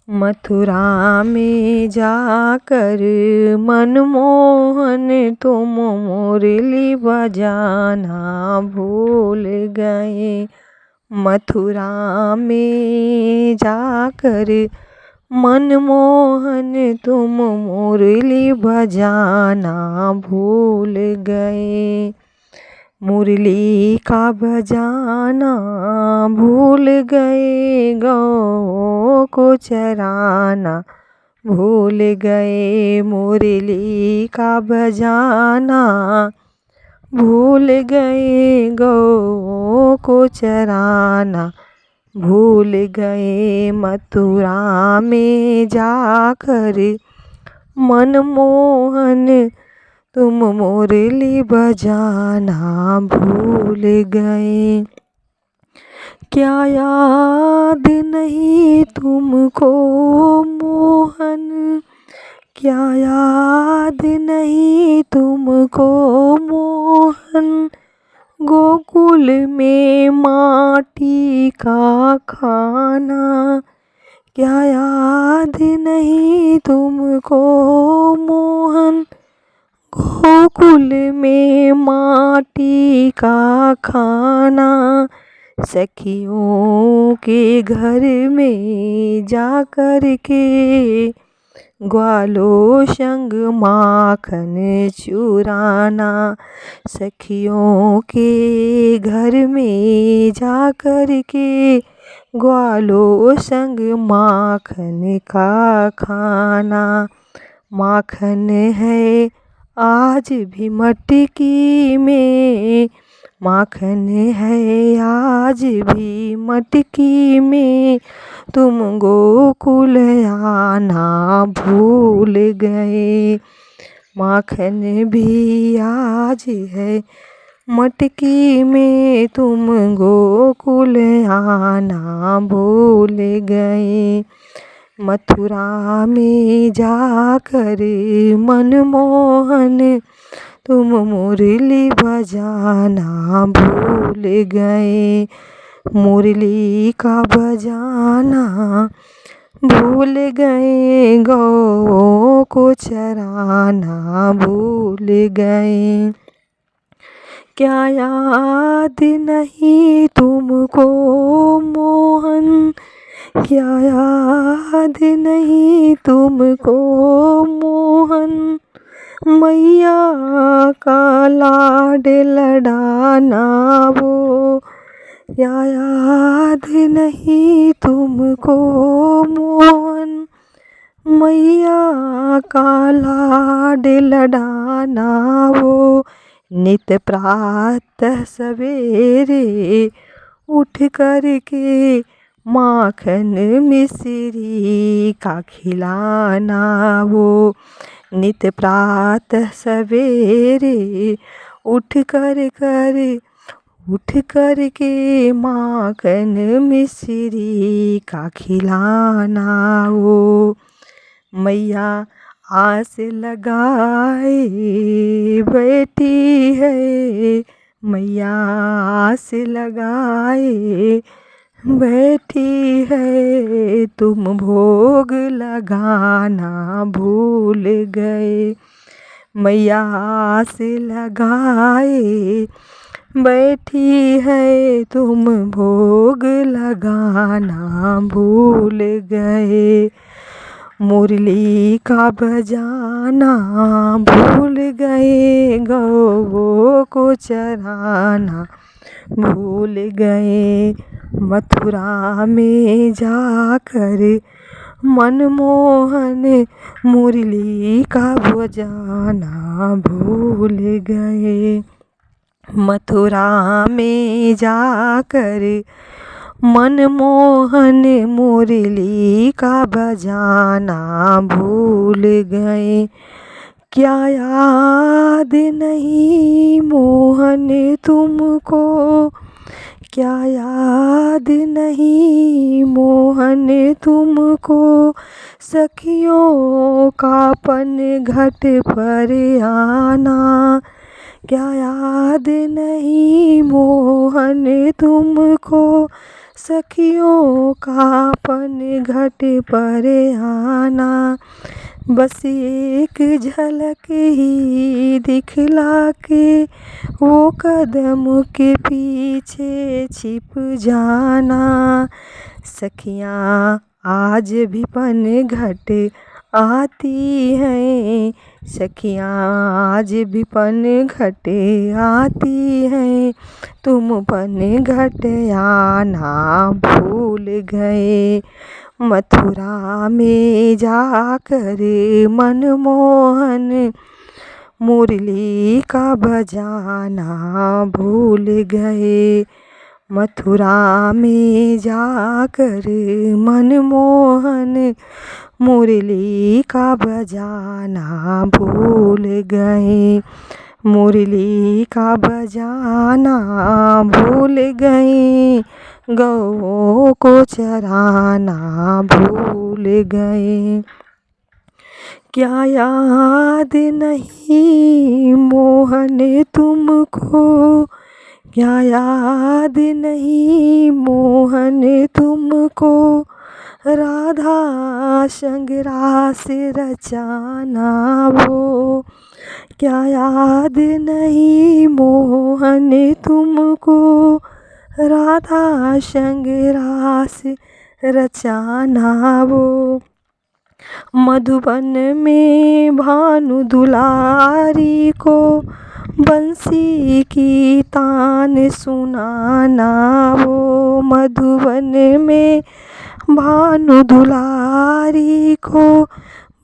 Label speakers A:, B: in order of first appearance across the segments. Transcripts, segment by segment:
A: मथुरा में जाकर मनमोहन तुम मुरली बजाना भूल गए। मथुरा में जाकर मनमोहन तुम मुरली बजाना भूल गए। मुरली का बजाना भूल गए, गौ को चराना भूल गए। मुरली का बजाना भूल गए, गौ को चराना भूल गए। मथुरा में जाकर मनमोहन तुम मुरली बजाना भूल गए। क्या याद नहीं तुमको मोहन, क्या याद नहीं तुमको मोहन, गोकुल में माटी का खाना। क्या याद नहीं तुमको मोहन, गोकुल में माटी का खाना। सखियों के घर में जाकर के ग्वालों संग माखन चुराना। सखियों के घर में जाकर के ग्वालों संग माखन का खाना। माखन है आज भी मटकी में, माखन है आज भी मटकी में, तुम गोकुल आना भूल गए। माखन भी आज है मटकी में, तुम गोकुल आना भूल गए। मथुरा में जाकर मनमोहन तुम मुरली बजाना भूल गए। मुरली का बजाना भूल गए, गौ को चराना भूल गए। क्या याद नहीं तुमको मोहन, क्या याद नहीं तुमको मोहन, मैया का लाड लडाना वो। क्या याद नहीं तुमको मोहन, मैया का लाड लडाना वो। नित प्रातः सवेरे उठ कर के माखन मिश्री का खिलाना वो। नित प्रातः सवेरे उठ कर के माखन मिश्री का खिलाना वो। मैया आस लगाए बैठी है, मैया आस लगाए बैठी है, तुम भोग लगाना भूल गए। मैया आस लगाए बैठी है, तुम भोग लगाना भूल गए। मुरली का बजाना भूल गए, गौ को चराना भूल गए। मथुरा में जाकर मनमोहन मुरली का बजाना भूल गए। मथुरा में जाकर मनमोहन मुरली का बजाना भूल गए। क्या याद नहीं मोहन तुमको, क्या याद नहीं मोहन तुमको, सखियों का पन घट पर आना। क्या याद नहीं मोहन तुमको, सखियों का पन घट पर आना। बस एक झलक ही दिखला के वो कदम के पीछे छिप जाना। सखियाँ आज भी पन घट आती हैं, सखियाँ आज भी पन घट आती हैं। तुम पन घट आना भूल गए। मथुरा में जाकर मनमोहन मुरली का बजाना भूल गए। मथुरा में जाकर मनमोहन मुरली का बजाना भूल गए। मुरली का बजाना भूल गए। गौओं को चराना भूल गए। क्या याद नहीं मोहन तुमको, क्या याद नहीं मोहन तुमको, राधा संग रास रचाना वो। क्या याद नहीं मोहन तुमको, राधा संग रास रचाना वो। मधुबन में भानु दुलारी को बंसी की तान सुनाना वो। मधुबन में भानु दुलारी को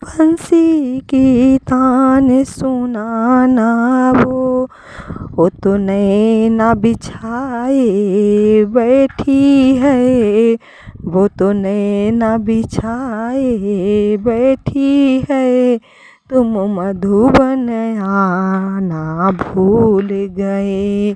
A: बंसी की तान सुनाना वो तो नैना बिछाए बैठी है, वो तो नैना बिछाए बैठी है। तुम मधुबन आना भूल गए।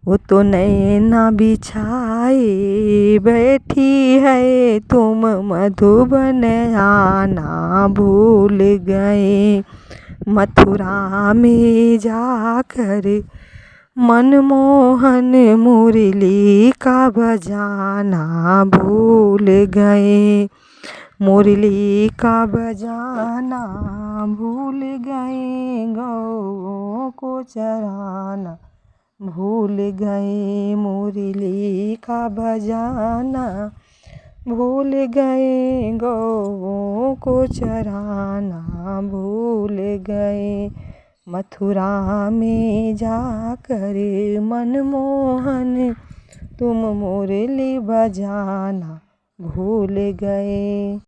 A: वो तो नैना बिछाए बैठी है, तुम मधुबन आना भूल गए। मथुरा में जाकर मनमोहन मुरली का बजाना भूल गए। मुरली का बजाना भूल गए। गौओं को चराना भूल गए। मुरली का बजाना भूल गए। गौओं को चराना भूल गए। मथुरा में जाकर मनमोहन तुम मुरली बजाना भूल गए।